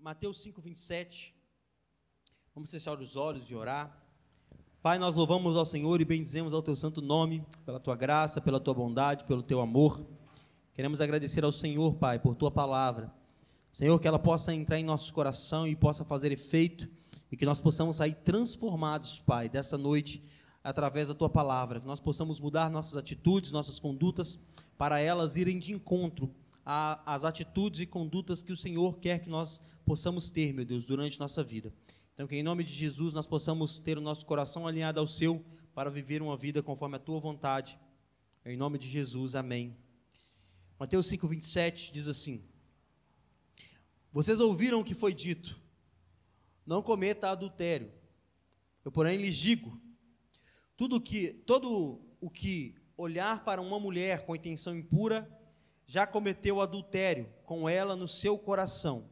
Mateus 5:27. Vamos fechar os olhos e orar. Pai, nós louvamos ao Senhor e bendizemos ao Teu santo nome, pela Tua graça, pela Tua bondade, pelo Teu amor. Queremos agradecer ao Senhor, Pai, por Tua palavra. Senhor, que ela possa entrar em nosso coração e possa fazer efeito, e que nós possamos sair transformados, Pai, dessa noite, através da Tua palavra. Que nós possamos mudar nossas atitudes, nossas condutas, para elas irem de encontro às atitudes e condutas que o Senhor quer que nós possamos ter, meu Deus, durante nossa vida. Então, que em nome de Jesus nós possamos ter o nosso coração alinhado ao Seu, para viver uma vida conforme a Tua vontade. Em nome de Jesus, amém. Mateus 5:27 diz assim: Vocês ouviram o que foi dito, não cometa adultério. Eu, porém, lhes digo, todo o que olhar para uma mulher com intenção impura, já cometeu adultério com ela no seu coração.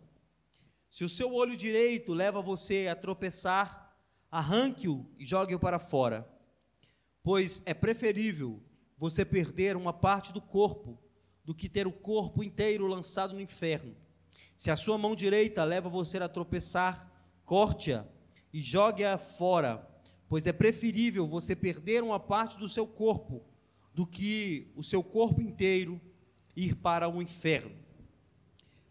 Se o seu olho direito leva você a tropeçar, arranque-o e jogue-o para fora, pois é preferível você perder uma parte do corpo do que ter o corpo inteiro lançado no inferno. Se a sua mão direita leva você a tropeçar, corte-a e jogue-a fora, pois é preferível você perder uma parte do seu corpo do que o seu corpo inteiro ir para o inferno.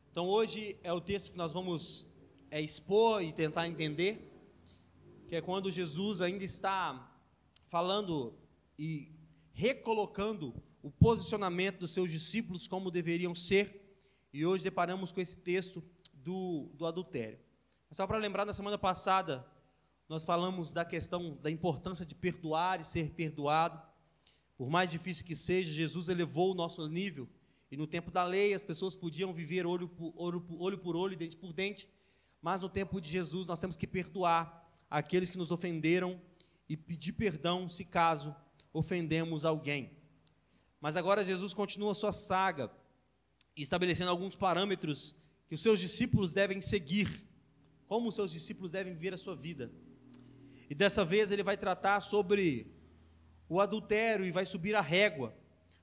Então hoje é o texto que nós vamos expor e tentar entender, que é quando Jesus ainda está falando e recolocando o posicionamento dos seus discípulos como deveriam ser, e hoje deparamos com esse texto do adultério. Só para lembrar, na semana passada nós falamos da questão da importância de perdoar e ser perdoado. Por mais difícil que seja, Jesus elevou o nosso nível. E no tempo da lei, as pessoas podiam viver olho por olho, dente por dente, mas no tempo de Jesus, nós temos que perdoar aqueles que nos ofenderam e pedir perdão, se caso ofendemos alguém. Mas agora Jesus continua a sua saga, estabelecendo alguns parâmetros que os seus discípulos devem seguir, como os seus discípulos devem viver a sua vida. E dessa vez ele vai tratar sobre o adultério e vai subir a régua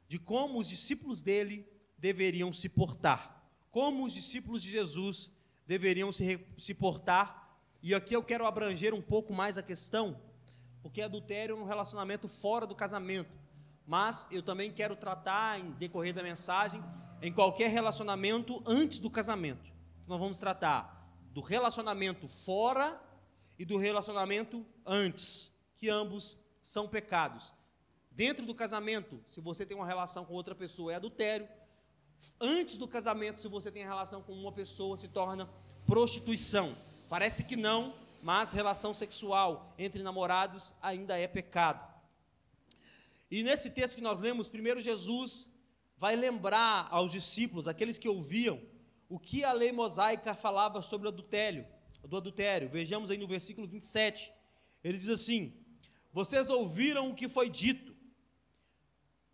de como os discípulos dele deveriam se portar, como os discípulos de Jesus deveriam se portar. E aqui eu quero abranger um pouco mais a questão, porque adultério é um relacionamento fora do casamento, mas eu também quero tratar, em decorrer da mensagem, em qualquer relacionamento antes do casamento. Nós vamos tratar do relacionamento fora e do relacionamento antes, que ambos são pecados. Dentro do casamento, se você tem uma relação com outra pessoa, é adultério. Antes do casamento, se você tem relação com uma pessoa, se torna prostituição. Parece que não, mas relação sexual entre namorados ainda é pecado. E nesse texto que nós lemos, primeiro Jesus vai lembrar aos discípulos, aqueles que ouviam, o que a lei mosaica falava sobre o adultério. Vejamos aí no versículo 27. Ele diz assim: Vocês ouviram o que foi dito,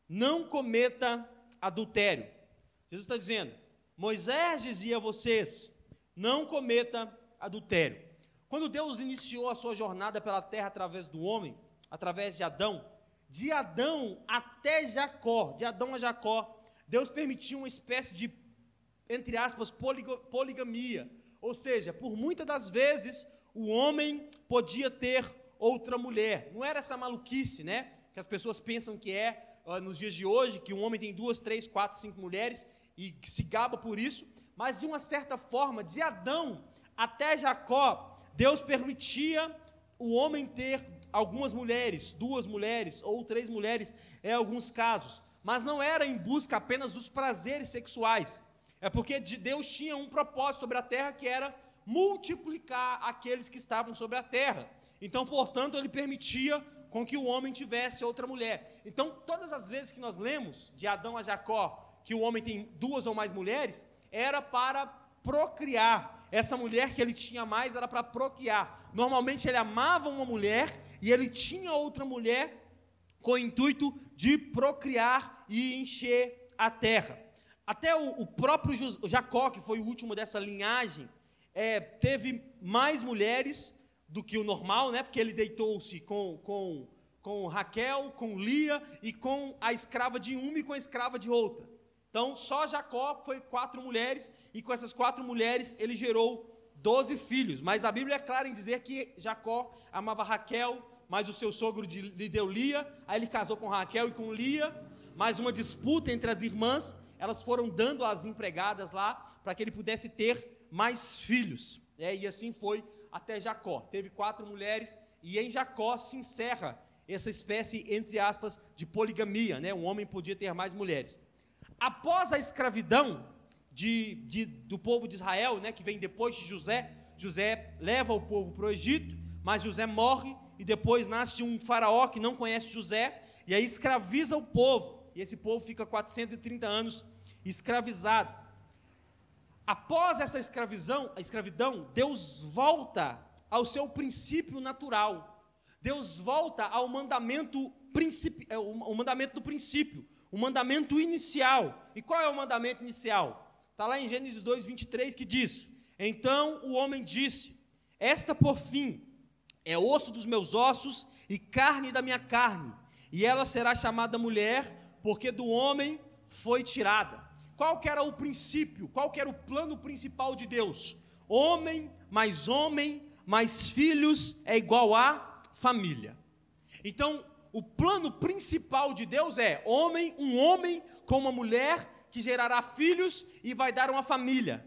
não cometa adultério. Jesus está dizendo, Moisés dizia a vocês, não cometa adultério. Quando Deus iniciou a sua jornada pela terra através do homem, através de Adão até Jacó, de Adão a Jacó, Deus permitiu uma espécie de, entre aspas, poligamia. Ou seja, por muitas das vezes, o homem podia ter outra mulher. Não era essa maluquice, né? Que as pessoas pensam que nos dias de hoje, que um homem tem 2, 3, 4, 5 mulheres e se gaba por isso. Mas de uma certa forma, de Adão até Jacó, Deus permitia o homem ter algumas mulheres, 2 mulheres ou 3 mulheres em alguns casos. Mas não era em busca apenas dos prazeres sexuais. É porque Deus tinha um propósito sobre a terra, que era multiplicar aqueles que estavam sobre a terra. Então, portanto, ele permitia com que o homem tivesse outra mulher. Então, todas as vezes que nós lemos de Adão a Jacó, que o homem tem 2 ou mais mulheres, era para procriar. Essa mulher que ele tinha mais era para procriar. Normalmente ele amava uma mulher e ele tinha outra mulher com o intuito de procriar e encher a terra. Até o próprio Jacó, que foi o último dessa linhagem, teve mais mulheres do que o normal, né? Porque ele deitou-se com Raquel, com Lia e com a escrava de uma e com a escrava de outra. Então, só Jacó foi 4 mulheres, e com essas 4 mulheres ele gerou 12 filhos, mas a Bíblia é clara em dizer que Jacó amava Raquel, mas o seu sogro lhe deu Lia, aí ele casou com Raquel e com Lia, mais uma disputa entre as irmãs, elas foram dando as empregadas lá, para que ele pudesse ter mais filhos, e assim foi até Jacó, teve 4 mulheres, e em Jacó se encerra essa espécie, entre aspas, de poligamia, né? Um homem podia ter mais mulheres. Após a escravidão do povo de Israel, né, que vem depois de José, José leva o povo para o Egito, mas José morre, e depois nasce um faraó que não conhece José, e aí escraviza o povo, e esse povo fica 430 anos escravizado. Após essa escravidão, Deus volta ao seu princípio natural, Deus volta ao mandamento do princípio, o mandamento inicial. E qual é o mandamento inicial? Está lá em Gênesis 2:23 que diz: então o homem disse, esta por fim é osso dos meus ossos e carne da minha carne, e ela será chamada mulher, porque do homem foi tirada. Qual que era o princípio, qual que era o plano principal de Deus? Homem, mais filhos é igual a família. Então, o plano principal de Deus é um homem com uma mulher que gerará filhos e vai dar uma família.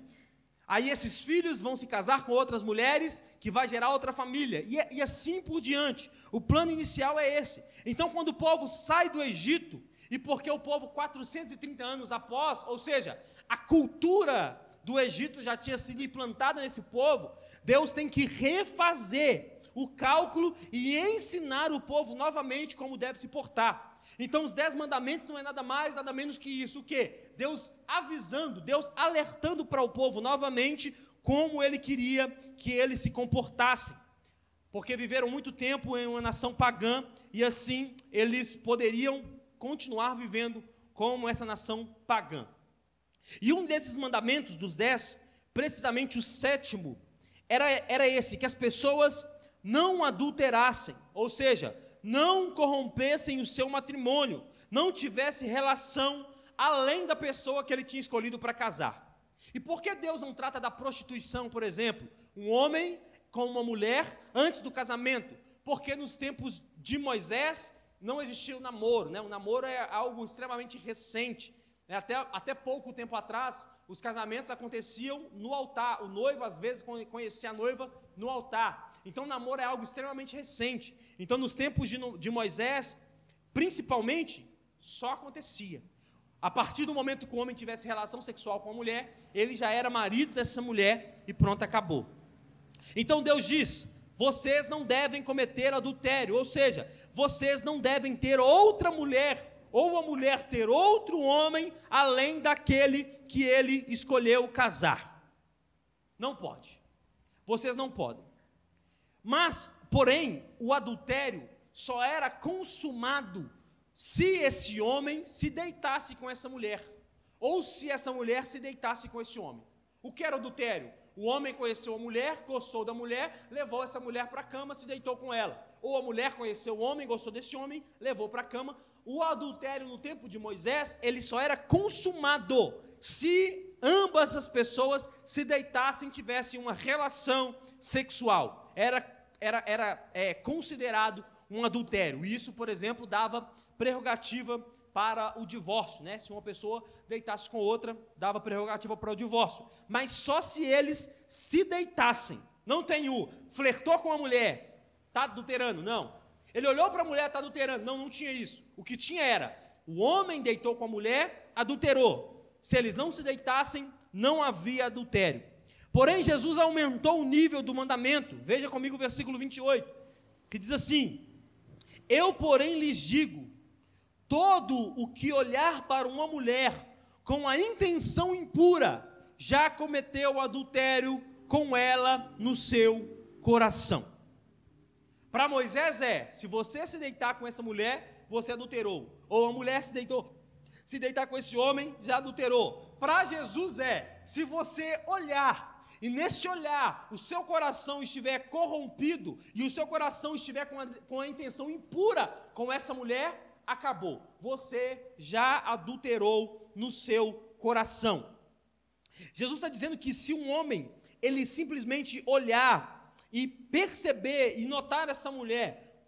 Aí esses filhos vão se casar com outras mulheres, que vai gerar outra família, e assim por diante. O plano inicial é esse. Então, quando o povo sai do Egito, e porque o povo 430 anos após, ou seja, a cultura do Egito já tinha sido implantada nesse povo, Deus tem que refazer o cálculo e ensinar o povo novamente como deve se portar. Então os 10 mandamentos não é nada mais, nada menos que isso, o quê? Deus avisando, Deus alertando para o povo novamente como Ele queria que eles se comportassem, porque viveram muito tempo em uma nação pagã, e assim eles poderiam continuar vivendo como essa nação pagã. E um desses mandamentos, dos 10, precisamente o 7º, era esse, que as pessoas não adulterassem, ou seja, não corrompessem o seu matrimônio, não tivesse relação além da pessoa que ele tinha escolhido para casar. E por que Deus não trata da prostituição, por exemplo? Um homem com uma mulher antes do casamento? Porque nos tempos de Moisés não existia o namoro, né? O namoro é algo extremamente recente, né? Até pouco tempo atrás, os casamentos aconteciam no altar, o noivo às vezes conhecia a noiva no altar. Então o namoro é algo extremamente recente. Então nos tempos de Moisés, principalmente, só acontecia. A partir do momento que o homem tivesse relação sexual com a mulher, ele já era marido dessa mulher e pronto, acabou. Então Deus diz, vocês não devem cometer adultério, ou seja, vocês não devem ter outra mulher, ou a mulher ter outro homem, além daquele que ele escolheu casar. Não pode. Vocês não podem. Mas, porém, o adultério só era consumado se esse homem se deitasse com essa mulher, ou se essa mulher se deitasse com esse homem. O que era adultério? O homem conheceu a mulher, gostou da mulher, levou essa mulher para a cama, se deitou com ela. Ou a mulher conheceu o homem, gostou desse homem, levou para a cama. O adultério no tempo de Moisés, ele só era consumado se ambas as pessoas se deitassem, tivessem uma relação sexual. Era considerado um adultério. E isso, por exemplo, dava prerrogativa para o divórcio, né? Se uma pessoa deitasse com outra, dava prerrogativa para o divórcio. Mas só se eles se deitassem. Não tem flertou com a mulher, está adulterando, não. Ele olhou para a mulher, está adulterando. Não tinha isso. O que tinha era, o homem deitou com a mulher, adulterou. Se eles não se deitassem, não havia adultério. Porém, Jesus aumentou o nível do mandamento. Veja comigo o versículo 28, que diz assim: eu, porém, lhes digo, todo o que olhar para uma mulher com a intenção impura, já cometeu adultério com ela no seu coração. Para Moisés se você se deitar com essa mulher, você adulterou. Ou a mulher se deitar com esse homem, já adulterou. Para Jesus se você olhar, e neste olhar o seu coração estiver corrompido, e o seu coração estiver com a intenção impura com essa mulher, acabou. Você já adulterou no seu coração. Jesus está dizendo que se um homem ele simplesmente olhar e perceber e notar essa mulher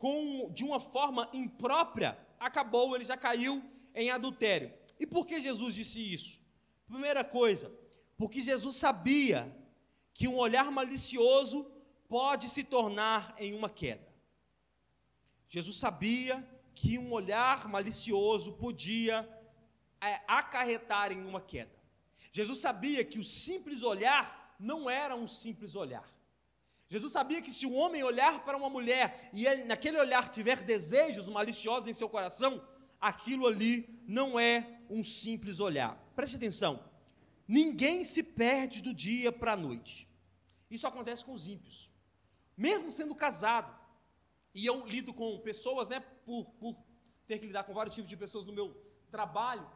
de uma forma imprópria, acabou, ele já caiu em adultério. E por que Jesus disse isso? Primeira coisa, porque Jesus sabia que um olhar malicioso pode se tornar em uma queda. Jesus sabia que um olhar malicioso podia acarretar em uma queda. Jesus sabia que o simples olhar não era um simples olhar. Jesus sabia que se um homem olhar para uma mulher e ele, naquele olhar tiver desejos maliciosos em seu coração, aquilo ali não é um simples olhar. Preste atenção, ninguém se perde do dia para a noite. Isso acontece com os ímpios, mesmo sendo casado. E eu lido com pessoas, por ter que lidar com vários tipos de pessoas no meu trabalho,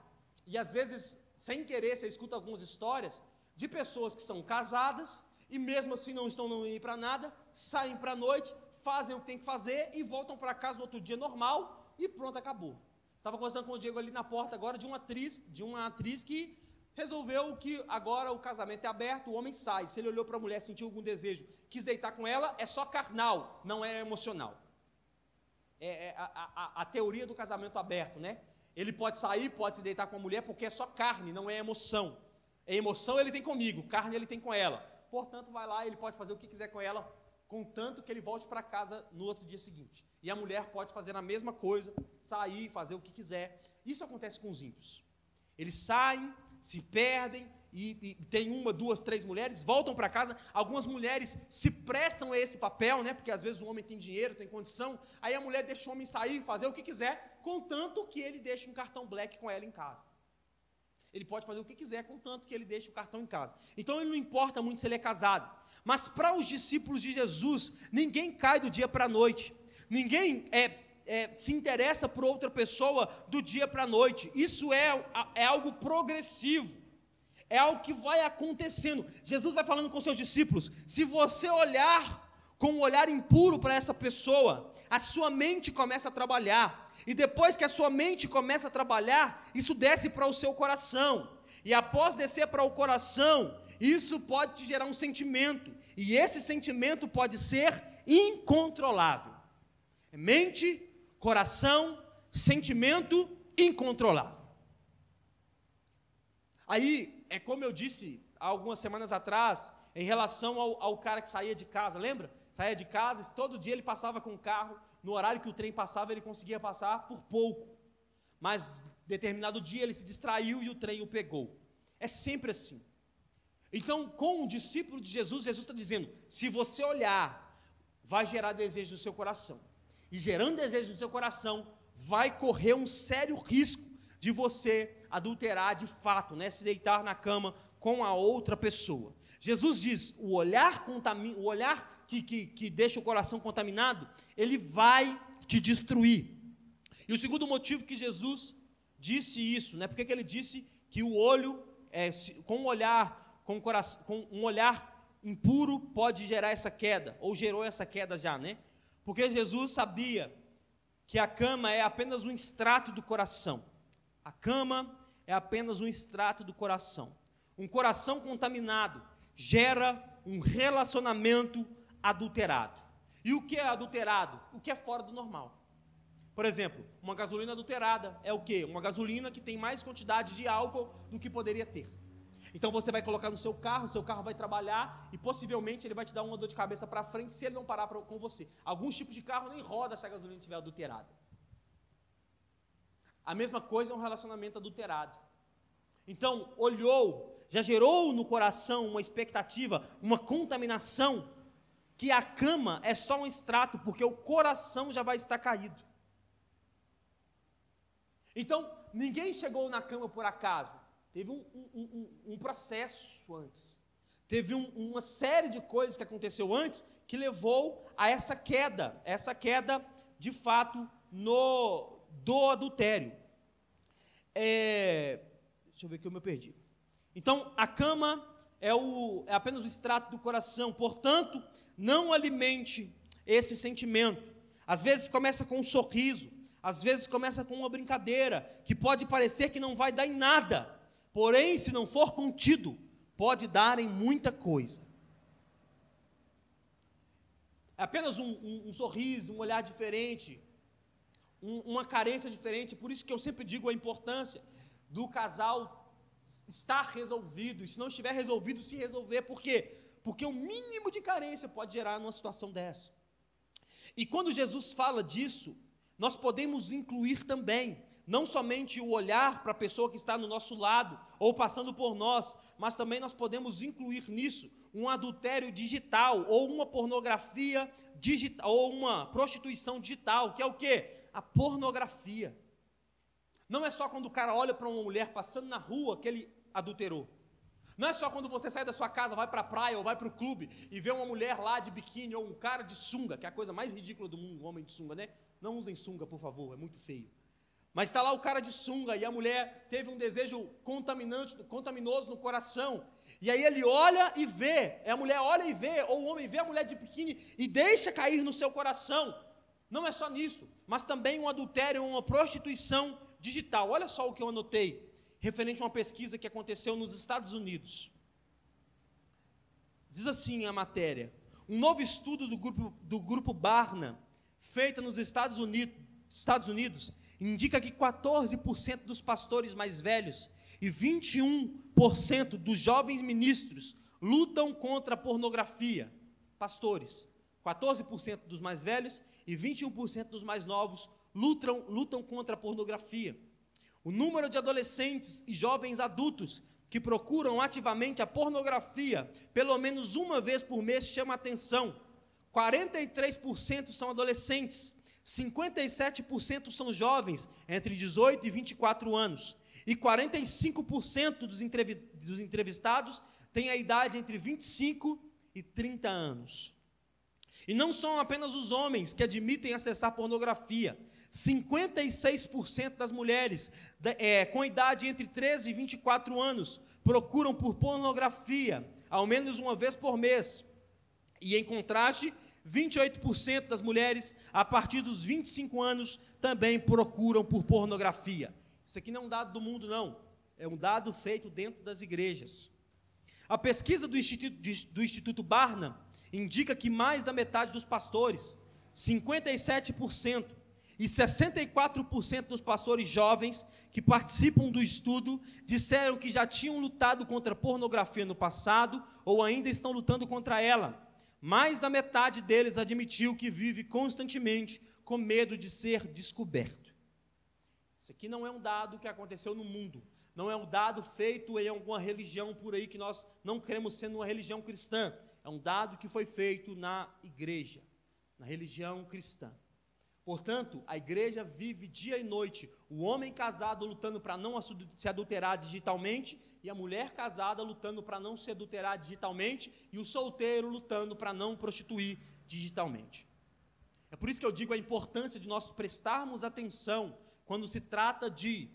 e às vezes, sem querer, você escuta algumas histórias de pessoas que são casadas, e mesmo assim não estão nem aí para nada, saem para a noite, fazem o que tem que fazer, e voltam para casa no outro dia normal, e pronto, acabou. Estava conversando com o Diego ali na porta agora de uma atriz que resolveu que agora o casamento é aberto, o homem sai, se ele olhou para a mulher, sentiu algum desejo, quis deitar com ela, é só carnal, não é emocional. É a teoria do casamento aberto, né? Ele pode sair, pode se deitar com a mulher, porque é só carne, não é emoção. É emoção ele tem comigo, carne ele tem com ela. Portanto, vai lá, ele pode fazer o que quiser com ela, contanto que ele volte para casa no outro dia seguinte. E a mulher pode fazer a mesma coisa, sair, fazer o que quiser. Isso acontece com os ímpios. Eles saem, se perdem, e tem uma, duas, três mulheres, voltam para casa. Algumas mulheres se prestam a esse papel, né? Porque às vezes o homem tem dinheiro, tem condição, aí a mulher deixa o homem sair, fazer o que quiser, contanto que ele deixe um cartão black com ela em casa. Ele pode fazer o que quiser, contanto que ele deixe o cartão em casa. Então ele não importa muito se ele é casado. Mas para os discípulos de Jesus, ninguém cai do dia para a noite. Ninguém se interessa por outra pessoa do dia para a noite. Isso é algo progressivo. É algo que vai acontecendo. Jesus vai falando com seus discípulos: se você olhar com um olhar impuro para essa pessoa, a sua mente começa a trabalhar. E depois que a sua mente começa a trabalhar, isso desce para o seu coração. E após descer para o coração, isso pode te gerar um sentimento. E esse sentimento pode ser incontrolável. Mente, coração, sentimento incontrolável. Aí, é como eu disse há algumas semanas atrás, em relação ao cara que saía de casa, lembra? Saía de casa, todo dia ele passava com o carro, no horário que o trem passava ele conseguia passar por pouco, mas determinado dia ele se distraiu e o trem o pegou. É sempre assim. Então, com o discípulo de Jesus, Jesus está dizendo: se você olhar, vai gerar desejo no seu coração, e gerando desejo no seu coração, vai correr um sério risco de você adulterar de fato, né? Se deitar na cama com a outra pessoa. Jesus diz: o olhar que deixa o coração contaminado, ele vai te destruir. E o segundo motivo que Jesus disse isso, né? Porque que ele disse que o olho, com um olhar impuro, pode gerar essa queda, ou gerou essa queda já, né? Porque Jesus sabia que a cama é apenas um extrato do coração. A cama é apenas um extrato do coração. Um coração contaminado gera um relacionamento adulterado. E o que é adulterado? O que é fora do normal. Por exemplo, uma gasolina adulterada é o quê? Uma gasolina que tem mais quantidade de álcool do que poderia ter. Então você vai colocar no seu carro vai trabalhar e possivelmente ele vai te dar uma dor de cabeça para frente se ele não parar com você. Alguns tipos de carro nem roda se a gasolina estiver adulterada. A mesma coisa é um relacionamento adulterado. Então, olhou, já gerou no coração uma expectativa, uma contaminação, que a cama é só um extrato, porque o coração já vai estar caído. Então, ninguém chegou na cama por acaso. Teve um processo antes. Teve uma série de coisas que aconteceu antes que levou a essa queda de fato do adultério. Deixa eu ver que eu me perdi. Então, a cama é apenas o extrato do coração. Portanto, não alimente esse sentimento. Às vezes começa com um sorriso, às vezes começa com uma brincadeira, que pode parecer que não vai dar em nada. Porém, se não for contido, pode dar em muita coisa. é apenas um sorriso, um olhar diferente, uma carência diferente. Por isso que eu sempre digo a importância do casal estar resolvido, e se não estiver resolvido, se resolver. Por quê? Porque o mínimo de carência pode gerar numa situação dessa. E quando Jesus fala disso, nós podemos incluir também, não somente o olhar para a pessoa que está no nosso lado, ou passando por nós, mas também nós podemos incluir nisso um adultério digital, ou uma pornografia digital, ou uma prostituição digital, que é o quê? A pornografia. Não é só quando o cara olha para uma mulher passando na rua que ele adulterou. Não é só quando você sai da sua casa, vai para a praia ou vai para o clube e vê uma mulher lá de biquíni ou um cara de sunga, que é a coisa mais ridícula do mundo, um homem de sunga, né? Não usem sunga, por favor, é muito feio. Mas está lá o cara de sunga e a mulher teve um desejo contaminoso no coração. E aí ele olha e vê, a mulher olha e vê, ou o homem vê a mulher de biquíni e deixa cair no seu coração. Não é só nisso, mas também um adultério, uma prostituição digital. Olha só o que eu anotei, referente a uma pesquisa que aconteceu nos Estados Unidos. Diz assim a matéria: um novo estudo do grupo Barna, feito nos Estados Unidos, indica que 14% dos pastores mais velhos e 21% dos jovens ministros lutam contra a pornografia. Pastores, 14% dos mais velhos e 21% dos mais novos lutam contra a pornografia. O número de adolescentes e jovens adultos que procuram ativamente a pornografia pelo menos uma vez por mês chama a atenção. 43% são adolescentes, 57% são jovens entre 18 e 24 anos, e 45% dos entrevistados têm a idade entre 25 e 30 anos. E não são apenas os homens que admitem acessar pornografia. 56% das mulheres com idade entre 13 e 24 anos procuram por pornografia ao menos uma vez por mês. E em contraste, 28% das mulheres a partir dos 25 anos também procuram por pornografia. Isso aqui não é um dado do mundo, não. É um dado feito dentro das igrejas. A pesquisa do Instituto Barna indica que mais da metade dos pastores, 57%, e 64% dos pastores jovens que participam do estudo disseram que já tinham lutado contra a pornografia no passado ou ainda estão lutando contra ela. Mais da metade deles admitiu que vive constantemente com medo de ser descoberto. Isso aqui não é um dado que aconteceu no mundo, não é um dado feito em alguma religião por aí que nós não queremos ser uma religião cristã. É um dado que foi feito na igreja, na religião cristã. Portanto, a igreja vive dia e noite, o homem casado lutando para não se adulterar digitalmente, e a mulher casada lutando para não se adulterar digitalmente, e o solteiro lutando para não prostituir digitalmente. É por isso que eu digo a importância de nós prestarmos atenção quando se trata de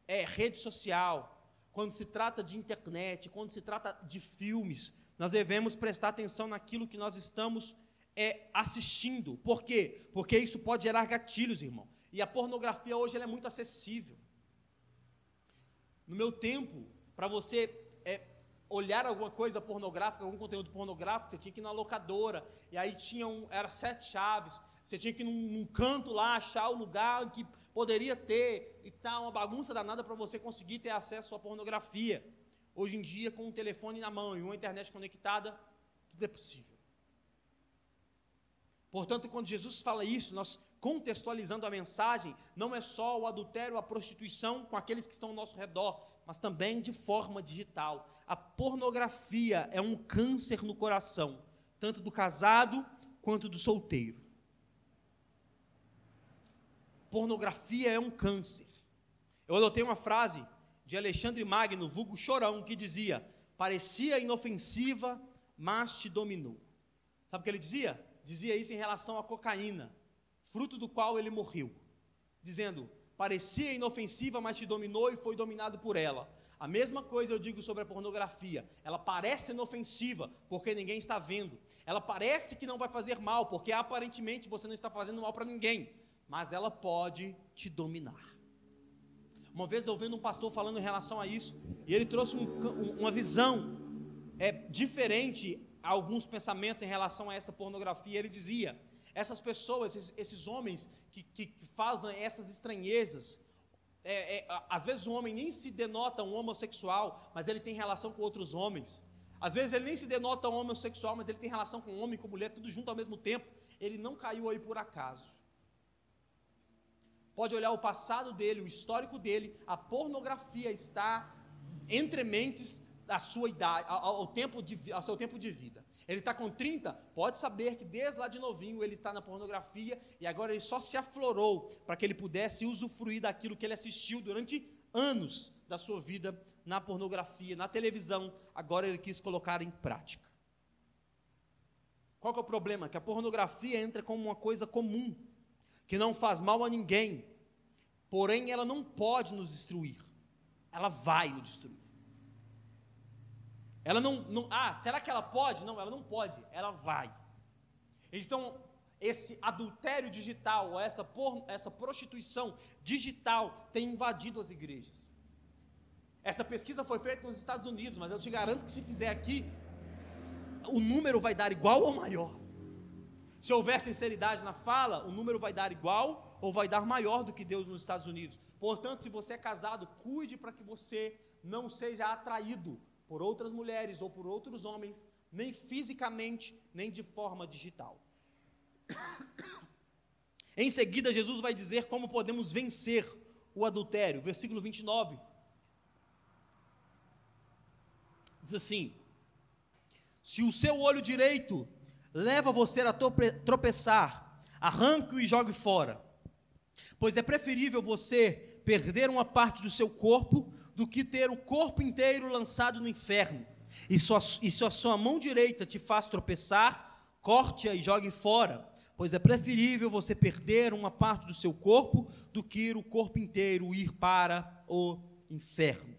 rede social, quando se trata de internet, quando se trata de filmes. Nós devemos prestar atenção naquilo que nós estamos assistindo. Por quê? Porque isso pode gerar gatilhos, irmão. E a pornografia hoje ela é muito acessível. No meu tempo, para você olhar alguma coisa pornográfica, algum conteúdo pornográfico, você tinha que ir na locadora, e aí era 7 chaves, você tinha que ir num canto lá, achar o lugar que poderia ter, e tal, uma bagunça danada para você conseguir ter acesso à pornografia. Hoje em dia, com um telefone na mão e uma internet conectada, tudo é possível. Portanto, quando Jesus fala isso, nós contextualizando a mensagem, não é só o adultério, a prostituição com aqueles que estão ao nosso redor, mas também de forma digital. A pornografia é um câncer no coração, tanto do casado quanto do solteiro. Pornografia é um câncer. Eu anotei uma frase de Alexandre Magno, vulgo Chorão, que dizia: parecia inofensiva, mas te dominou. Sabe o que ele dizia? Dizia isso em relação à cocaína, fruto do qual ele morreu, dizendo: parecia inofensiva, mas te dominou e foi dominado por ela. A mesma coisa eu digo sobre a pornografia. Ela parece inofensiva, porque ninguém está vendo. Ela parece que não vai fazer mal, porque aparentemente você não está fazendo mal para ninguém, mas ela pode te dominar. Uma vez eu vendo um pastor falando em relação a isso, e ele trouxe uma visão diferente alguns pensamentos em relação a essa pornografia. Ele dizia, essas pessoas, esses homens que fazem essas estranhezas, às vezes o homem nem se denota um homossexual, mas ele tem relação com outros homens. Às vezes ele nem se denota um homossexual, mas ele tem relação com homem, com mulher, tudo junto ao mesmo tempo. Ele não caiu aí por acaso. Pode olhar o passado dele, o histórico dele, a pornografia está entre mentes da sua idade, ao seu tempo de vida. Ele está com 30, pode saber que desde lá de novinho ele está na pornografia e agora ele só se aflorou para que ele pudesse usufruir daquilo que ele assistiu durante anos da sua vida na pornografia, na televisão. Agora ele quis colocar em prática. Qual que é o problema? Que a pornografia entra como uma coisa comum, que não faz mal a ninguém, porém ela não pode nos destruir, ela vai nos destruir. Ela será que ela pode? Não, ela não pode, ela vai. Então, esse adultério digital, ou essa prostituição digital tem invadido as igrejas. Essa pesquisa foi feita nos Estados Unidos, mas eu te garanto que se fizer aqui, o número vai dar igual ou maior. Se houver sinceridade na fala, o número vai dar igual ou vai dar maior do que Deus nos Estados Unidos. Portanto, se você é casado, cuide para que você não seja atraído por outras mulheres ou por outros homens, nem fisicamente, nem de forma digital. Em seguida, Jesus vai dizer como podemos vencer o adultério. Versículo 29. Diz assim: se o seu olho direito leva você a tropeçar, arranque-o e jogue fora, pois é preferível você perder uma parte do seu corpo do que ter o corpo inteiro lançado no inferno. E se a sua mão direita te faz tropeçar, corte-a e jogue fora, pois é preferível você perder uma parte do seu corpo do que o corpo inteiro ir para o inferno.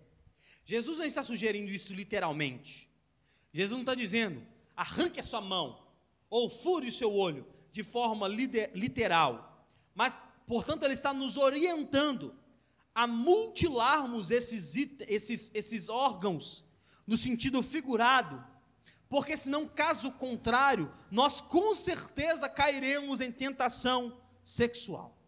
Jesus não está sugerindo isso literalmente. Jesus não está dizendo, arranque a sua mão, ou fure o seu olho, de forma literal. Mas, portanto, ele está nos orientando a mutilarmos esses órgãos, no sentido figurado, porque senão, caso contrário, nós com certeza cairemos em tentação sexual.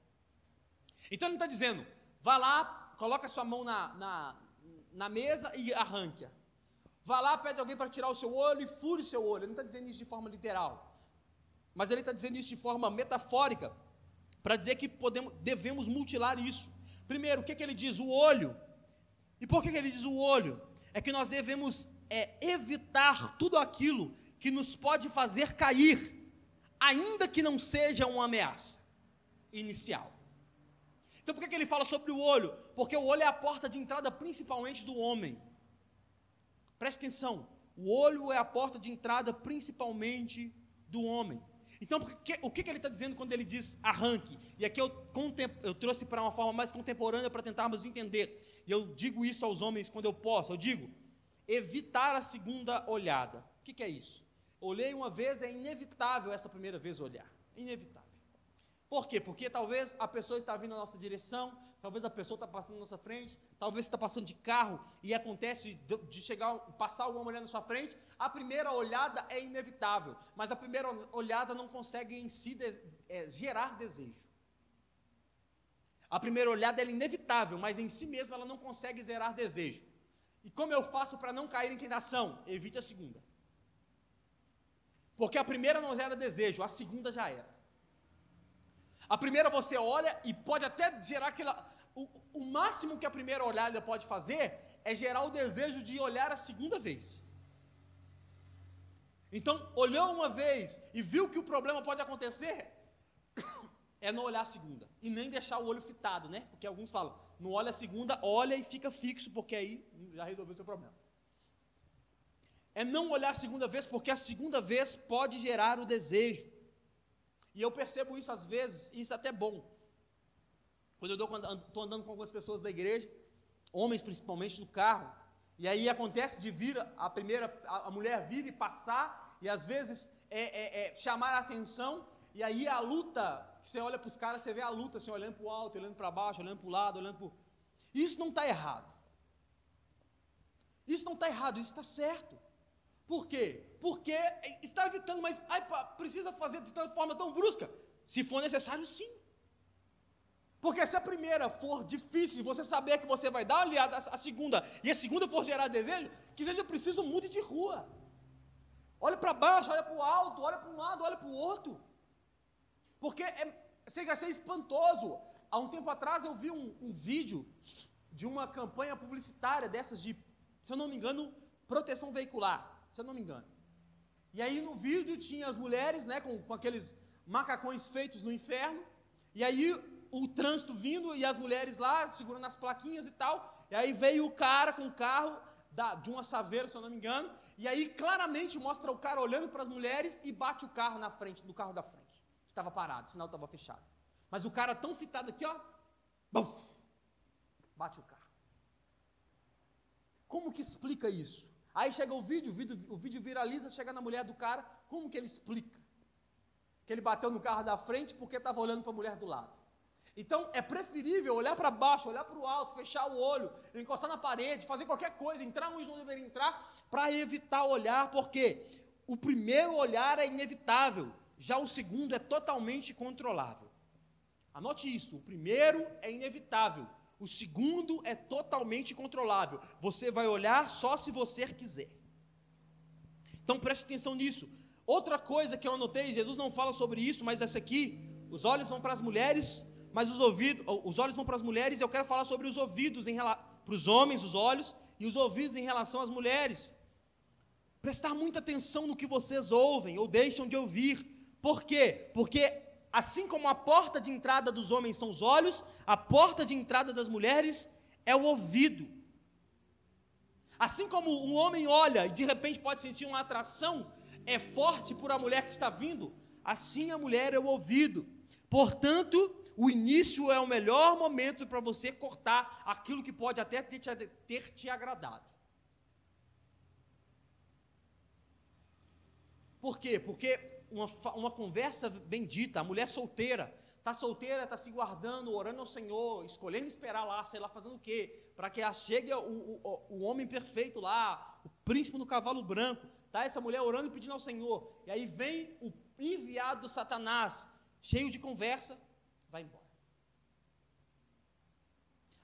Então ele não está dizendo, vá lá, coloca a sua mão na mesa e arranque-a. Vá lá, pede alguém para tirar o seu olho e fure o seu olho. Ele não está dizendo isso de forma literal, mas ele está dizendo isso de forma metafórica, para dizer que devemos mutilar isso. Primeiro, o que ele diz? O olho. E por que ele diz o olho? É que nós devemos evitar tudo aquilo que nos pode fazer cair, ainda que não seja uma ameaça inicial. Então por que ele fala sobre o olho? Porque o olho é a porta de entrada principalmente do homem. Preste atenção, o olho é a porta de entrada principalmente do homem. Então, o que ele está dizendo quando ele diz arranque? E aqui eu trouxe para uma forma mais contemporânea para tentarmos entender. E eu digo isso aos homens quando eu posso. Eu digo, evitar a segunda olhada. O que é isso? Olhei uma vez, é inevitável essa primeira vez olhar. Inevitável. Por quê? Porque talvez a pessoa está vindo na nossa direção, talvez a pessoa está passando na nossa frente, talvez você está passando de carro e acontece de passar alguma mulher na sua frente. A primeira olhada é inevitável, mas a primeira olhada não consegue em si gerar desejo. A primeira olhada é inevitável, mas em si mesma ela não consegue gerar desejo. E como eu faço para não cair em tentação? Evite a segunda. Porque a primeira não gera desejo, a segunda já era. A primeira você olha e pode até gerar o máximo que a primeira olhada pode fazer é gerar o desejo de olhar a segunda vez. Então, olhou uma vez e viu que o problema pode acontecer, é não olhar a segunda. E nem deixar o olho fitado, né? Porque alguns falam, não olha a segunda, olha e fica fixo, porque aí já resolveu o seu problema. É não olhar a segunda vez, porque a segunda vez pode gerar o desejo. E eu percebo isso às vezes, isso é até bom. Quando eu estou andando com algumas pessoas da igreja, homens principalmente, no carro, e aí acontece de vir a mulher vir e passar, e às vezes chamar a atenção, e aí a luta, você olha para os caras, você vê a luta, assim, olhando para o alto, olhando para baixo, olhando para o lado, olhando para o... Isso não está errado. Isso não está errado, isso está certo. Por quê? Porque está evitando, mas precisa fazer de forma tão brusca? Se for necessário, sim. Porque se a primeira for difícil, você saber que você vai dar aliada à segunda, e a segunda for gerar desejo, que seja preciso mude de rua. Olha para baixo, olha para o alto, olha para um lado, olha para o outro. Porque chega a ser espantoso. Há um tempo atrás eu vi um vídeo de uma campanha publicitária dessas de, se eu não me engano, proteção veicular, se eu não me engano. E aí no vídeo tinha as mulheres, né, com aqueles macacões feitos no inferno, e aí o trânsito vindo e as mulheres lá segurando as plaquinhas e tal, e aí veio o cara com o carro de uma Saveiro, se eu não me engano, e aí claramente mostra o cara olhando para as mulheres e bate o carro na frente, no carro da frente, que estava parado, o sinal estava fechado. Mas o cara tão fitado aqui, ó, bum, bate o carro. Como que explica isso? Aí chega o vídeo viraliza, chega na mulher do cara, como que ele explica? Que ele bateu no carro da frente porque estava olhando para a mulher do lado. Então, é preferível olhar para baixo, olhar para o alto, fechar o olho, encostar na parede, fazer qualquer coisa, entrar onde não deveria entrar, para evitar olhar, porque o primeiro olhar é inevitável, já o segundo é totalmente controlável. Anote isso, o primeiro é inevitável, o segundo é totalmente controlável. Você vai olhar só se você quiser. Então, preste atenção nisso. Outra coisa que eu anotei, Jesus não fala sobre isso, mas essa aqui, os olhos vão para as mulheres, mas os olhos vão para as mulheres, e eu quero falar sobre os ouvidos, para os homens, os olhos, e os ouvidos em relação às mulheres. Prestar muita atenção no que vocês ouvem, ou deixam de ouvir. Por quê? Porque, assim como a porta de entrada dos homens são os olhos, a porta de entrada das mulheres é o ouvido. Assim como um homem olha e de repente pode sentir uma atração, é forte por a mulher que está vindo, assim a mulher é o ouvido. Portanto, o início é o melhor momento para você cortar aquilo que pode até ter te agradado. Por quê? Porque uma conversa bendita, a mulher solteira, está se guardando, orando ao Senhor, escolhendo esperar lá, sei lá, fazendo o quê? Para que chegue o homem perfeito lá, o príncipe no cavalo branco, tá? Essa mulher orando e pedindo ao Senhor, e aí vem o enviado do Satanás, cheio de conversa, vai embora.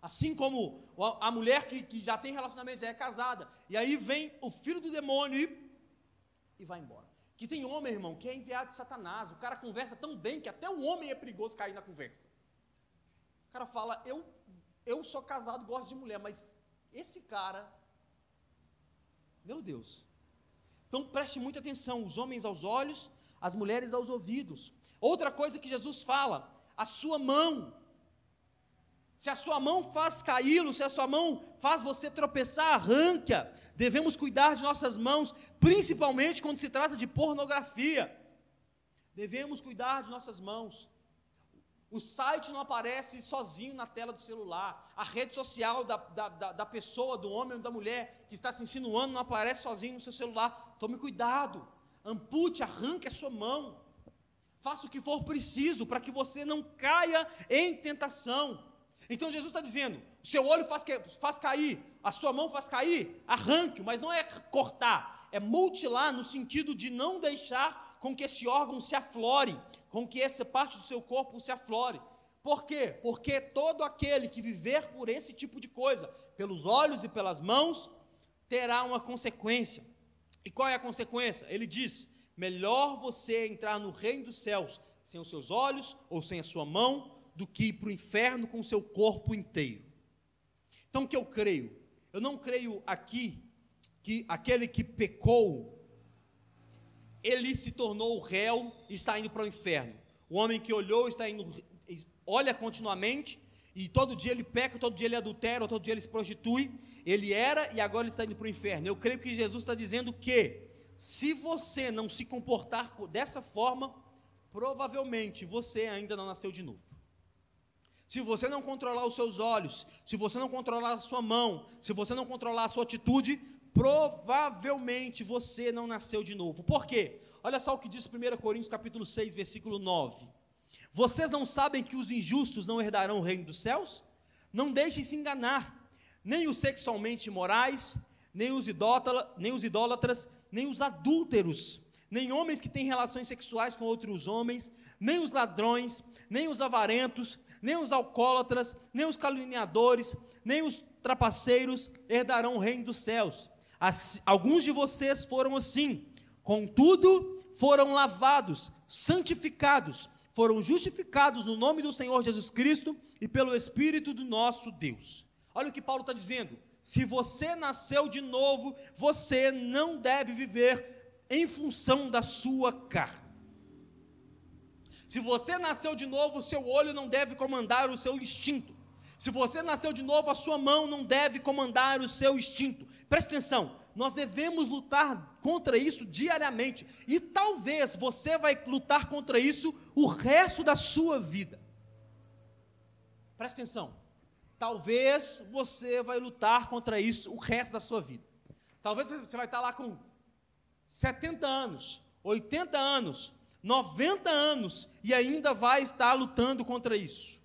Assim como a mulher que já tem relacionamento, já é casada, e aí vem o filho do demônio e vai embora. Que tem homem, irmão, que é enviado de Satanás, o cara conversa tão bem que até o homem é perigoso cair na conversa. O cara fala, eu sou casado, gosto de mulher, mas esse cara, meu Deus. Então preste muita atenção, os homens aos olhos, as mulheres aos ouvidos. Outra coisa que Jesus fala, a sua mão. Se a sua mão faz caí-lo, se a sua mão faz você tropeçar, arranque-a. Devemos cuidar de nossas mãos, principalmente quando se trata de pornografia. Devemos cuidar de nossas mãos. O site não aparece sozinho na tela do celular. A rede social da pessoa, do homem ou da mulher que está se insinuando não aparece sozinho no seu celular. Tome cuidado. Ampute, arranque a sua mão. Faça o que for preciso para que você não caia em tentação. Então Jesus está dizendo, o seu olho faz cair, a sua mão faz cair, arranque, mas não é cortar, é mutilar no sentido de não deixar com que esse órgão se aflore, com que essa parte do seu corpo se aflore. Por quê? Porque todo aquele que viver por esse tipo de coisa, pelos olhos e pelas mãos, terá uma consequência. E qual é a consequência? Ele diz, melhor você entrar no reino dos céus sem os seus olhos ou sem a sua mão, do que ir para o inferno com o seu corpo inteiro. Então o que eu creio? Eu não creio aqui que aquele que pecou, ele se tornou réu e está indo para o inferno. O homem que olhou olha continuamente, e todo dia ele peca, todo dia ele adultera, todo dia ele se prostitui, ele era e agora ele está indo para o inferno. Eu creio que Jesus está dizendo que, se você não se comportar dessa forma, provavelmente você ainda não nasceu de novo. Se você não controlar os seus olhos, se você não controlar a sua mão, se você não controlar a sua atitude, provavelmente você não nasceu de novo. Por quê? Olha só o que diz 1 Coríntios capítulo 6, versículo 9. Vocês não sabem que os injustos não herdarão o reino dos céus? Não deixem se enganar, nem os sexualmente imorais, nem os idólatras, nem os adúlteros, nem homens que têm relações sexuais com outros homens, nem os ladrões, nem os avarentos, nem os alcoólatras, nem os caluniadores, nem os trapaceiros herdarão o reino dos céus. Alguns de vocês foram assim, contudo foram lavados, santificados, foram justificados no nome do Senhor Jesus Cristo e pelo Espírito do nosso Deus. Olha o que Paulo está dizendo: se você nasceu de novo, você não deve viver em função da sua carne. Se você nasceu de novo, o seu olho não deve comandar o seu instinto. Se você nasceu de novo, a sua mão não deve comandar o seu instinto. Preste atenção, nós devemos lutar contra isso diariamente. E talvez você vai lutar contra isso o resto da sua vida. Preste atenção, talvez você vai lutar contra isso o resto da sua vida. Talvez você vai estar lá com 70 anos, 80 anos, 90 anos e ainda vai estar lutando contra isso.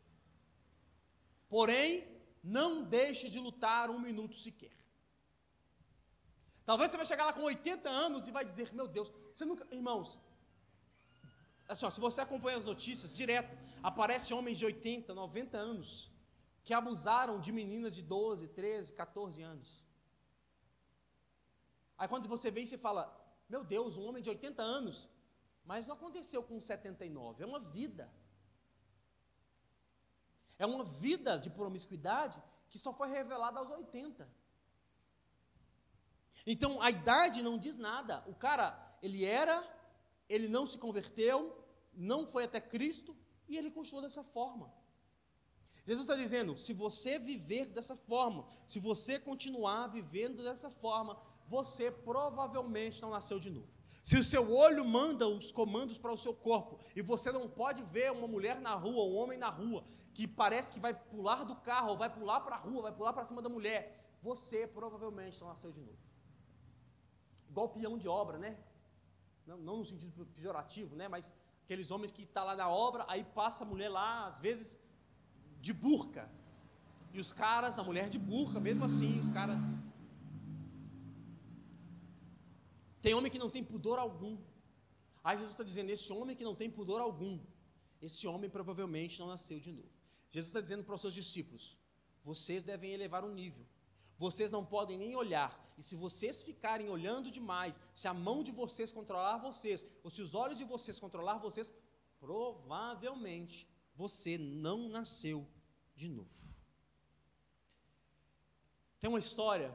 Porém, não deixe de lutar um minuto sequer. Talvez você vai chegar lá com 80 anos e vai dizer: meu Deus, você nunca... Irmãos, assim, ó, se você acompanha as notícias, direto, aparecem homens de 80, 90 anos, que abusaram de meninas de 12, 13, 14 anos. Aí quando você vê e você fala: meu Deus, um homem de 80 anos, mas não aconteceu com 79, é uma vida. É uma vida de promiscuidade que só foi revelada aos 80. Então, a idade não diz nada. O cara, ele não se converteu, não foi até Cristo, e ele continuou dessa forma. Jesus está dizendo: se você viver dessa forma, se você continuar vivendo dessa forma, você provavelmente não nasceu de novo. Se o seu olho manda os comandos para o seu corpo, e você não pode ver uma mulher na rua, um homem na rua, que parece que vai pular do carro, ou vai pular para a rua, vai pular para cima da mulher, você provavelmente não nasceu de novo. Igual peão de obra, né? Não no sentido pejorativo, né? Mas aqueles homens que estão lá na obra, aí passa a mulher lá, às vezes, de burca. E os caras, a mulher de burca, mesmo assim, os caras... Tem homem que não tem pudor algum. Aí Jesus está dizendo: esse homem que não tem pudor algum, esse homem provavelmente não nasceu de novo. Jesus está dizendo para os seus discípulos: vocês devem elevar o nível. Vocês não podem nem olhar. E se vocês ficarem olhando demais, se a mão de vocês controlar vocês, ou se os olhos de vocês controlar vocês, provavelmente você não nasceu de novo. Tem uma história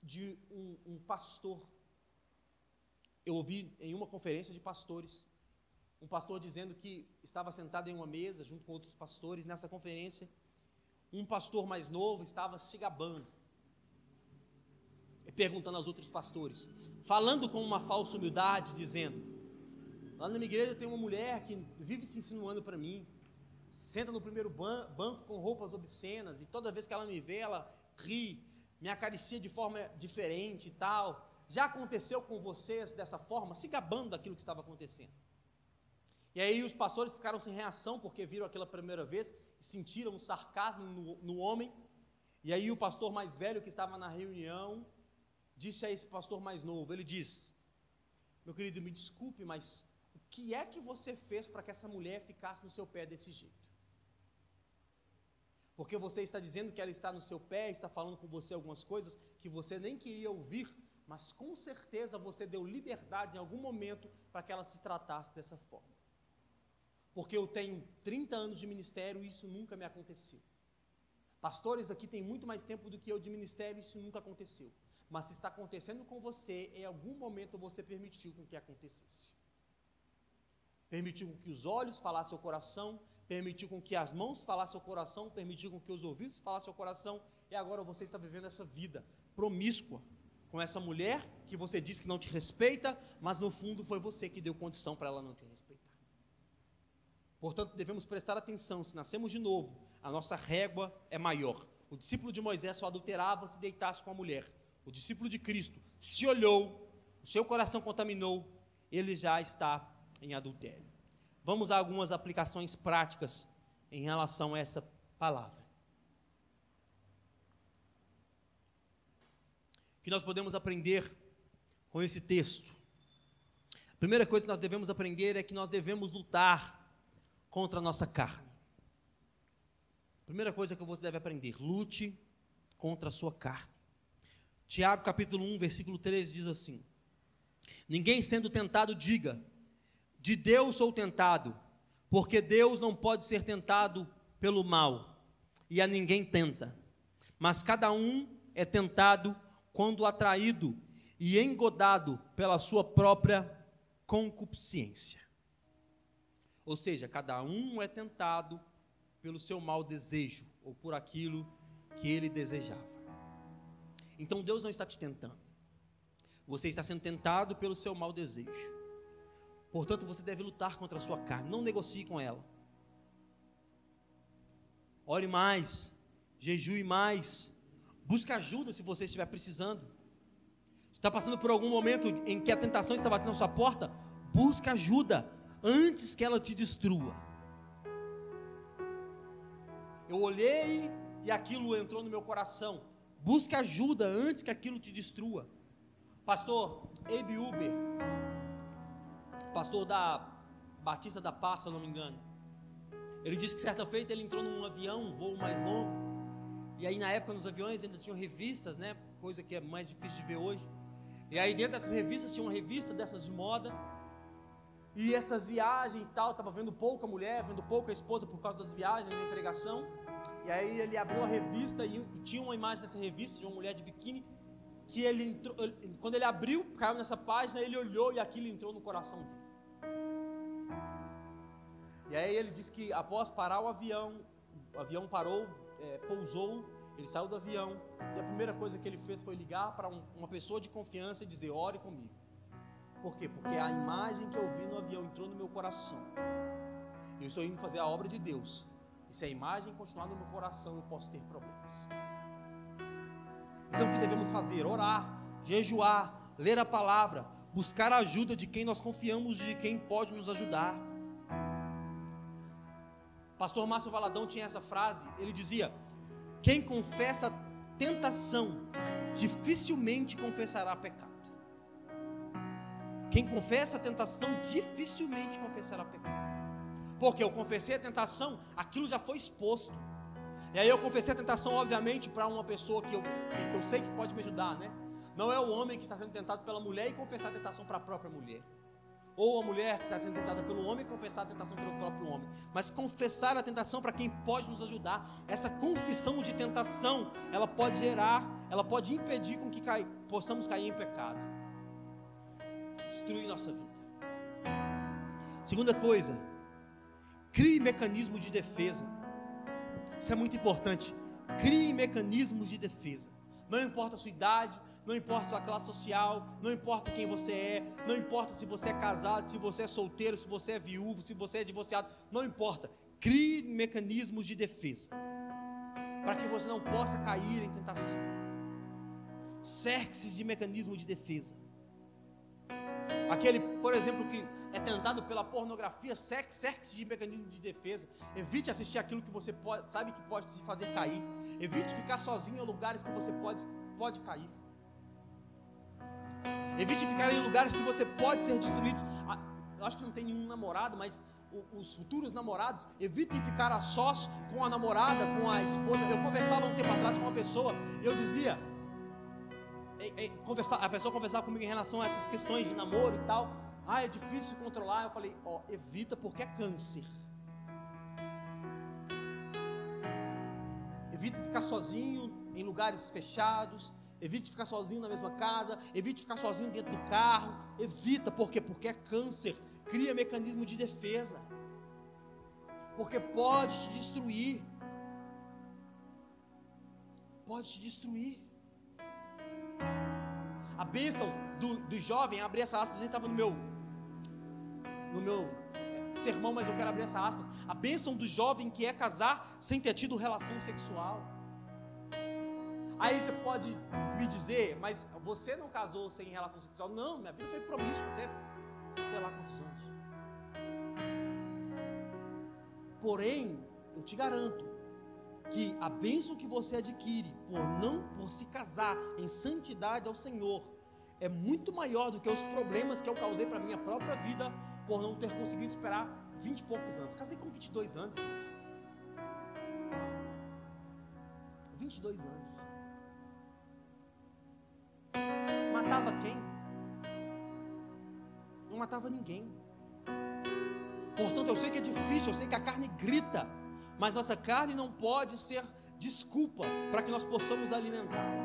de um pastor. Eu ouvi em uma conferência de pastores, um pastor dizendo que estava sentado em uma mesa junto com outros pastores. Nessa conferência, um pastor mais novo estava se gabando, perguntando aos outros pastores, falando com uma falsa humildade, dizendo: lá na minha igreja tem uma mulher que vive se insinuando para mim, senta no primeiro banco com roupas obscenas, e toda vez que ela me vê, ela ri, me acaricia de forma diferente e tal. Já aconteceu com vocês dessa forma, se gabando daquilo que estava acontecendo? E aí os pastores ficaram sem reação, porque viram aquela primeira vez e sentiram um sarcasmo no homem. E aí o pastor mais velho que estava na reunião disse a esse pastor mais novo, ele diz: meu querido, me desculpe, mas o que é que você fez para que essa mulher ficasse no seu pé desse jeito? Porque você está dizendo que ela está no seu pé, está falando com você algumas coisas que você nem queria ouvir, mas com certeza você deu liberdade em algum momento para que ela se tratasse dessa forma. Porque eu tenho 30 anos de ministério e isso nunca me aconteceu. Pastores aqui têm muito mais tempo do que eu de ministério e isso nunca aconteceu. Mas se está acontecendo com você, em algum momento você permitiu com que acontecesse. Permitiu com que os olhos falassem ao coração, permitiu com que as mãos falassem ao coração, permitiu com que os ouvidos falassem ao coração, e agora você está vivendo essa vida promíscua com essa mulher que você diz que não te respeita, mas no fundo foi você que deu condição para ela não te respeitar. Portanto, devemos prestar atenção: se nascemos de novo, a nossa régua é maior. O discípulo de Moisés só adulterava se deitasse com a mulher. O discípulo de Cristo se olhou, o seu coração contaminou, ele já está em adultério. Vamos a algumas aplicações práticas em relação a essa palavra. que nós podemos aprender com esse texto? A primeira coisa que nós devemos aprender é que nós devemos lutar contra a nossa carne. Primeira coisa que você deve aprender: lute contra a sua carne. Tiago capítulo 1, versículo 13 diz assim: ninguém sendo tentado diga, de Deus sou tentado, porque Deus não pode ser tentado pelo mal, e a ninguém tenta, mas cada um é tentado quando atraído e engodado pela sua própria concupiscência. Ou seja, cada um é tentado pelo seu mau desejo, ou por aquilo que ele desejava. Então Deus não está te tentando, você está sendo tentado pelo seu mau desejo. Portanto, você deve lutar contra a sua carne, não negocie com ela. Ore mais, jejue mais, busque ajuda se você estiver precisando. Está passando por algum momento em que a tentação está batendo na sua porta, busque ajuda antes que ela te destrua. Eu olhei e aquilo entrou no meu coração. Busque ajuda antes que aquilo te destrua. Pastor Abe Uber, pastor da Batista da Paz, se eu não me engano, ele disse que certa feita ele entrou num avião, um voo mais longo, e aí na época nos aviões ainda tinham revistas, né, coisa que é mais difícil de ver hoje, e aí dentro dessas revistas tinha uma revista dessas de moda, e essas viagens e tal, estava vendo pouca mulher, vendo pouca esposa por causa das viagens, da pregação, e aí ele abriu a revista e tinha uma imagem dessa revista de uma mulher de biquíni, que ele entrou, quando ele abriu, caiu nessa página, ele olhou e aquilo entrou no coração dele. E aí ele disse que após parar o avião parou, pousou, ele saiu do avião, e a primeira coisa que ele fez foi ligar para uma pessoa de confiança e dizer: ore comigo. Por quê? Porque a imagem que eu vi no avião entrou no meu coração. Eu estou indo fazer a obra de Deus, e se a imagem continuar no meu coração, eu posso ter problemas. Então o que devemos fazer? Orar, jejuar, ler a palavra, buscar a ajuda de quem nós confiamos, de quem pode nos ajudar. Pastor Márcio Valadão tinha essa frase, ele dizia: quem confessa tentação, dificilmente confessará pecado. Quem confessa a tentação, dificilmente confessará pecado. Porque eu confessei a tentação, aquilo já foi exposto. E aí eu confessei a tentação, obviamente, para uma pessoa que eu sei que pode me ajudar, né? Não é o homem que está sendo tentado pela mulher e confessar a tentação para a própria mulher. Ou a mulher que está sendo tentada pelo homem e confessar a tentação pelo próprio homem. Mas confessar a tentação para quem pode nos ajudar. Essa confissão de tentação, ela pode impedir com que possamos cair em pecado. Destruir nossa vida. Segunda coisa, crie mecanismos de defesa. Isso é muito importante. Crie mecanismos de defesa. Não importa a sua idade, não importa a sua classe social, não importa quem você é, não importa se você é casado, se você é solteiro, se você é viúvo, se você é divorciado, não importa. Crie mecanismos de defesa, para que você não possa cair em tentação. Cerque-se de mecanismo de defesa. Aquele, por exemplo, que é tentado pela pornografia, cerque-se de mecanismo de defesa. Evite assistir aquilo que você sabe que pode te fazer cair. Evite ficar sozinho em lugares que você pode cair. Evite ficar em lugares que você pode ser destruído. Eu acho que não tem nenhum namorado, mas os futuros namorados, evitem ficar a sós com a namorada, com a esposa. Eu conversava um tempo atrás com uma pessoa, eu dizia, a pessoa conversava comigo em relação a essas questões de namoro e tal. É difícil controlar. Eu falei, evita, porque é câncer. Evite ficar sozinho em lugares fechados. Evite ficar sozinho na mesma casa. Evite ficar sozinho dentro do carro. Evita, por quê? Porque é câncer. Cria mecanismo de defesa, porque pode te destruir. Pode te destruir. A bênção do jovem, abri essa aspas, a gente estava no meu sermão, mas eu quero abrir essa aspas. A bênção do jovem que é casar sem ter tido relação sexual. Aí você pode me dizer, mas você não casou sem relação sexual? Não, minha vida foi promíscua até sei lá quantos anos. Porém, eu te garanto que a bênção que você adquire por se casar em santidade ao Senhor é muito maior do que os problemas que eu causei para a minha própria vida por não ter conseguido esperar 20 e poucos anos. Casei com 22 anos, irmãos. 22 anos. Matava quem? Não matava ninguém. Portanto, eu sei que é difícil, eu sei que a carne grita, mas nossa carne não pode ser desculpa para que nós possamos alimentá-la.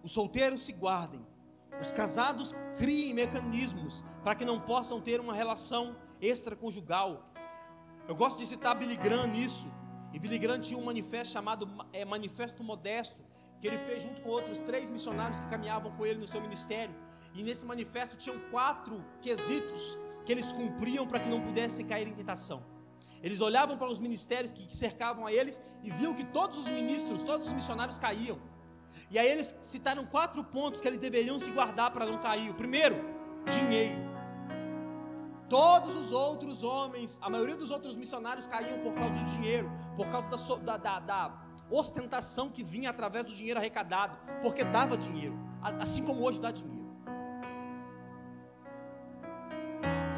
Os solteiros se guardem, os casados criem mecanismos para que não possam ter uma relação extraconjugal. Eu gosto de citar Billy Graham nisso, e Billy Graham tinha um manifesto chamado Manifesto Modesto, que ele fez junto com outros 3 missionários que caminhavam com ele no seu ministério, e nesse manifesto tinham 4 quesitos que eles cumpriam para que não pudessem cair em tentação. Eles olhavam para os ministérios que cercavam a eles e viam que todos os ministros, todos os missionários caíam. E aí eles citaram 4 pontos que eles deveriam se guardar para não cair. O primeiro, dinheiro. Todos os outros homens, a maioria dos outros missionários caíam por causa do dinheiro, por causa da ostentação que vinha através do dinheiro arrecadado, porque dava dinheiro, assim como hoje dá dinheiro.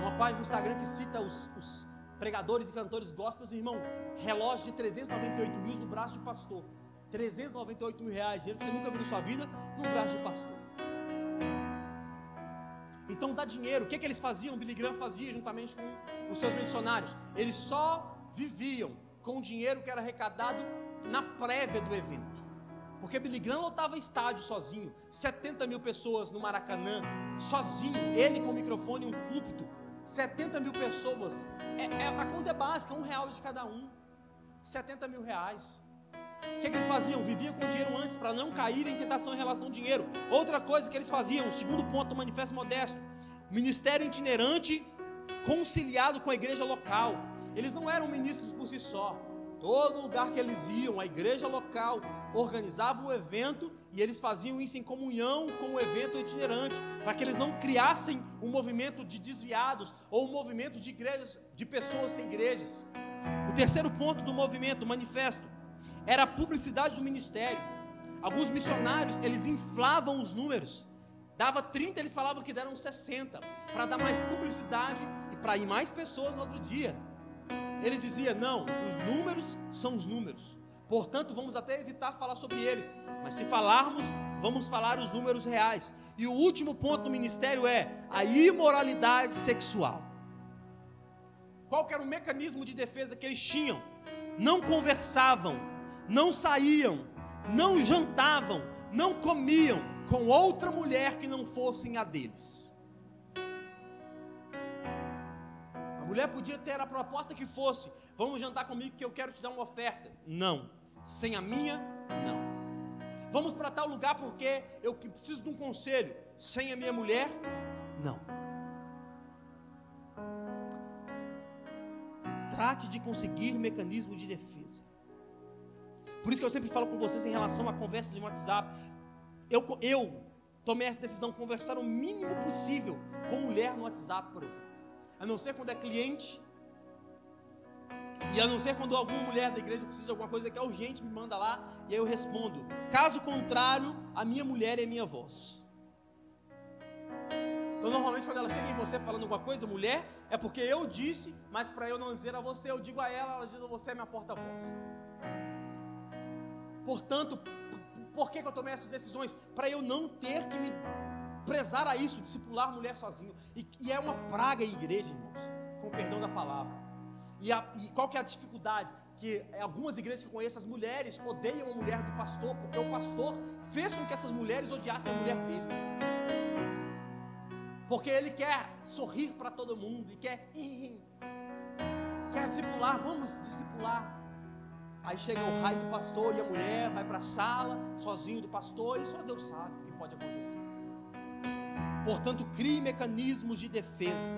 Uma página no Instagram que cita os pregadores e cantores gospels, irmão, relógio de 398 mil no braço de pastor. 398 mil reais, dinheiro que você nunca viu na sua vida, no braço de pastor. Então dá dinheiro. O que eles faziam? Billy Graham fazia juntamente com os seus missionários. Eles só viviam com o dinheiro que era arrecadado na prévia do evento. Porque Billy Graham lotava estádio sozinho, 70 mil pessoas no Maracanã, sozinho, ele com o microfone e um púlpito, 70 mil pessoas, a conta é básica, R$1 de cada um, 70 mil reais. O que eles faziam? Viviam com dinheiro antes, para não cair em tentação em relação ao dinheiro. Outra coisa que eles faziam, o segundo ponto do Manifesto Modesto, ministério itinerante conciliado com a igreja local. Eles não eram ministros por si só. Todo lugar que eles iam, a igreja local organizava o evento e eles faziam isso em comunhão com o evento itinerante, para que eles não criassem um movimento de desviados ou um movimento de igrejas, de pessoas sem igrejas. O terceiro ponto do movimento, do manifesto, era a publicidade do ministério. Alguns missionários, eles inflavam os números. Dava 30, eles falavam que deram 60, para dar mais publicidade e para ir mais pessoas no outro dia. Ele dizia, não, os números são os números, portanto vamos até evitar falar sobre eles, mas se falarmos, vamos falar os números reais. E o último ponto do ministério é a imoralidade sexual. Qual que era o mecanismo de defesa que eles tinham? Não conversavam, não saíam, não jantavam, não comiam com outra mulher que não fossem a deles. A mulher podia ter a proposta que fosse, vamos jantar comigo que eu quero te dar uma oferta. Não, sem a minha, não. Vamos para tal lugar porque eu preciso de um conselho. Sem a minha mulher, não. Trate de conseguir mecanismo de defesa. Por isso que eu sempre falo com vocês em relação a conversas de WhatsApp. Eu tomei essa decisão de conversar o mínimo possível com mulher no WhatsApp, por exemplo. A não ser quando é cliente, e a não ser quando alguma mulher da igreja precisa de alguma coisa que é urgente, me manda lá, e aí eu respondo. Caso contrário, a minha mulher é a minha voz. Então normalmente quando ela chega em você falando alguma coisa, mulher, é porque eu disse, mas para eu não dizer a você, eu digo a ela diz a você, é minha porta-voz. Portanto, por que eu tomei essas decisões? Para eu não ter que me prezar a isso, discipular mulher sozinho. E é uma praga em igreja, irmãos, com o perdão da palavra. E qual que é a dificuldade? Que algumas igrejas que conheço, as mulheres odeiam a mulher do pastor, porque o pastor fez com que essas mulheres odiassem a mulher dele. Porque ele quer sorrir para todo mundo, e quer discipular, vamos discipular. Aí chega o raio do pastor e a mulher vai para a sala, sozinho do pastor, e só Deus sabe o que pode acontecer. Portanto, crie mecanismos de defesa.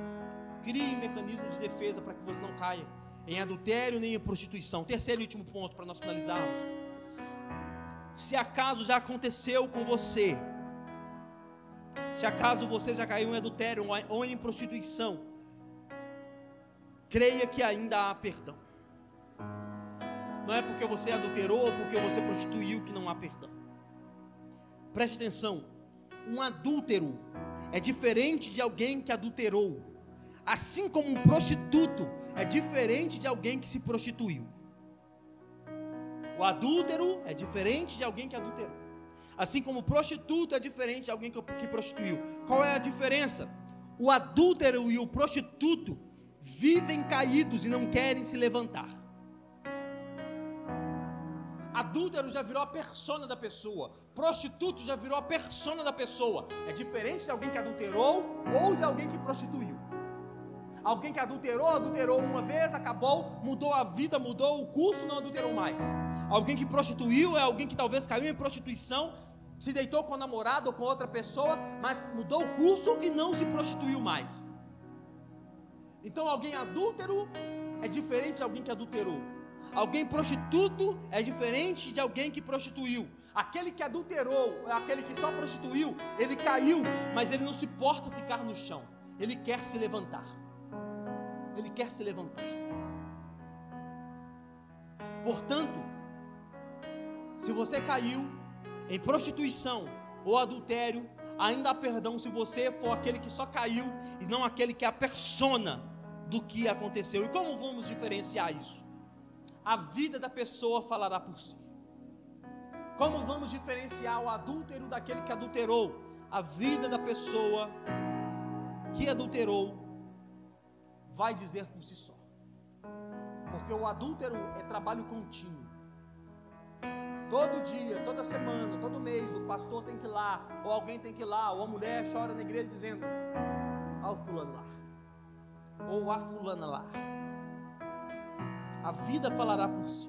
Crie mecanismos de defesa para que você não caia em adultério nem em prostituição. Terceiro e último ponto para nós finalizarmos. Se acaso já aconteceu com você, se acaso você já caiu em adultério ou em prostituição, creia que ainda há perdão. Não é porque você adulterou ou porque você prostituiu que não há perdão. Preste atenção, um adúltero é diferente de alguém que adulterou, assim como um prostituto é diferente de alguém que se prostituiu. O adúltero é diferente de alguém que adulterou, assim como o prostituto é diferente de alguém que prostituiu. Qual é a diferença? O adúltero e o prostituto vivem caídos e não querem se levantar. Adúltero já virou a persona da pessoa, prostituto já virou a persona da pessoa. É diferente de alguém que adulterou ou de alguém que prostituiu. Alguém que adulterou uma vez, acabou, mudou a vida, mudou o curso, não adulterou mais. Alguém que prostituiu é alguém que talvez caiu em prostituição, se deitou com a namorada ou com outra pessoa, mas mudou o curso e não se prostituiu mais. Então alguém adúltero é diferente de alguém que adulterou. Alguém prostituto é diferente de alguém que prostituiu. Aquele que adulterou, aquele que só prostituiu, ele caiu, mas ele não suporta ficar no chão. Ele quer se levantar. Ele quer se levantar. Portanto, se você caiu em prostituição ou adultério, ainda há perdão se você for aquele que só caiu e não aquele que é a persona do que aconteceu. E como vamos diferenciar isso? A vida da pessoa falará por si. Como vamos diferenciar o adúltero daquele que adulterou? A vida da pessoa que adulterou vai dizer por si só. Porque o adúltero é trabalho contínuo. Todo dia, toda semana, todo mês, o pastor tem que ir lá, ou alguém tem que ir lá, ou a mulher chora na igreja dizendo: "Ó, o fulano lá", ou "a fulana lá". A vida falará por si.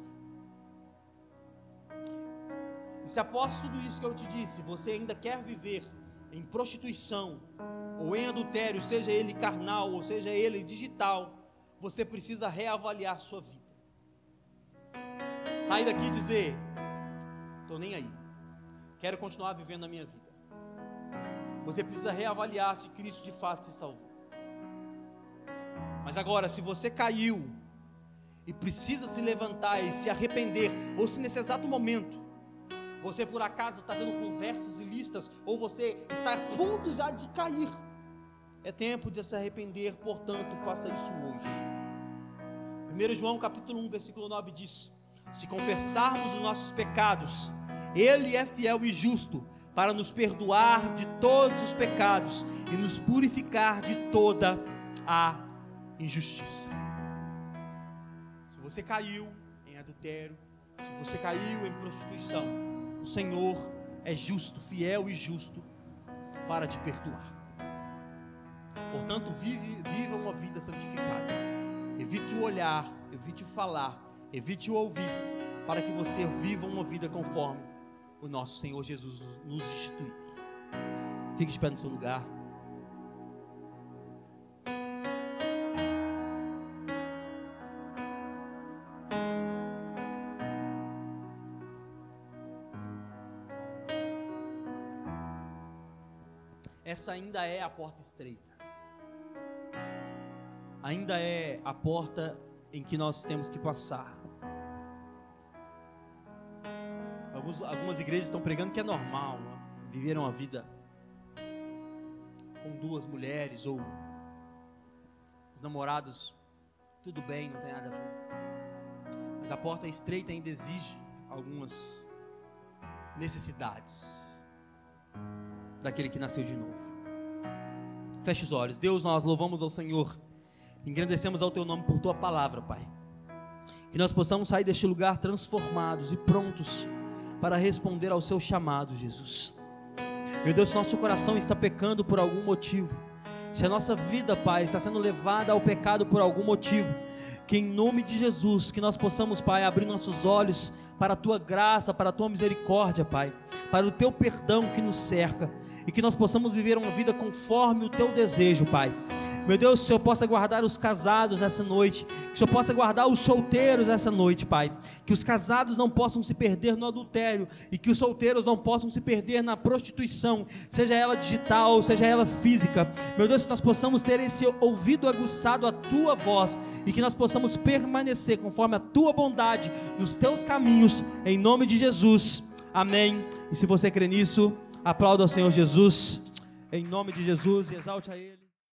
E se após tudo isso que eu te disse, você ainda quer viver em prostituição ou em adultério, seja ele carnal ou seja ele digital, você precisa reavaliar sua vida. Sair daqui e dizer: "Estou nem aí, quero continuar vivendo a minha vida". Você precisa reavaliar se Cristo de fato se salvou. Mas agora, se você caiu e precisa se levantar e se arrepender, ou se nesse exato momento você por acaso está tendo conversas ilícitas, ou você está a ponto já de cair, é tempo de se arrepender. Portanto, faça isso hoje. 1 João capítulo 1 versículo 9 diz: "Se confessarmos os nossos pecados, Ele é fiel e justo para nos perdoar de todos os pecados e nos purificar de toda a injustiça". Se você caiu em adultério, se você caiu em prostituição, o Senhor é justo, fiel e justo para te perdoar. Portanto, viva uma vida santificada. Evite o olhar, evite o falar, evite o ouvir, para que você viva uma vida conforme o nosso Senhor Jesus nos instituiu. Fique de pé no seu lugar. Essa ainda é a porta estreita. Ainda é a porta em que nós temos que passar. Algumas igrejas estão pregando que é normal, né? Viveram a vida com 2 mulheres, ou os namorados, tudo bem, não tem nada a ver. Mas a porta estreita ainda exige algumas necessidades daquele que nasceu de novo. Feche os olhos. Deus, nós louvamos ao Senhor, engrandecemos ao Teu nome por Tua palavra, Pai. Que nós possamos sair deste lugar transformados e prontos para responder ao Seu chamado, Jesus. Meu Deus, se nosso coração está pecando por algum motivo, se a nossa vida, Pai, está sendo levada ao pecado por algum motivo, que em nome de Jesus, que nós possamos, Pai, abrir nossos olhos para a Tua graça, para a Tua misericórdia, Pai, para o Teu perdão que nos cerca, e que nós possamos viver uma vida conforme o Teu desejo, Pai. Meu Deus, que o Senhor possa guardar os casados essa noite, que o Senhor possa guardar os solteiros essa noite, Pai, que os casados não possam se perder no adultério, e que os solteiros não possam se perder na prostituição, seja ela digital, seja ela física. Meu Deus, que nós possamos ter esse ouvido aguçado à Tua voz, e que nós possamos permanecer conforme a Tua bondade, nos Teus caminhos, em nome de Jesus, amém. E se você crê nisso, aplauda ao Senhor Jesus, em nome de Jesus, e exalte a Ele.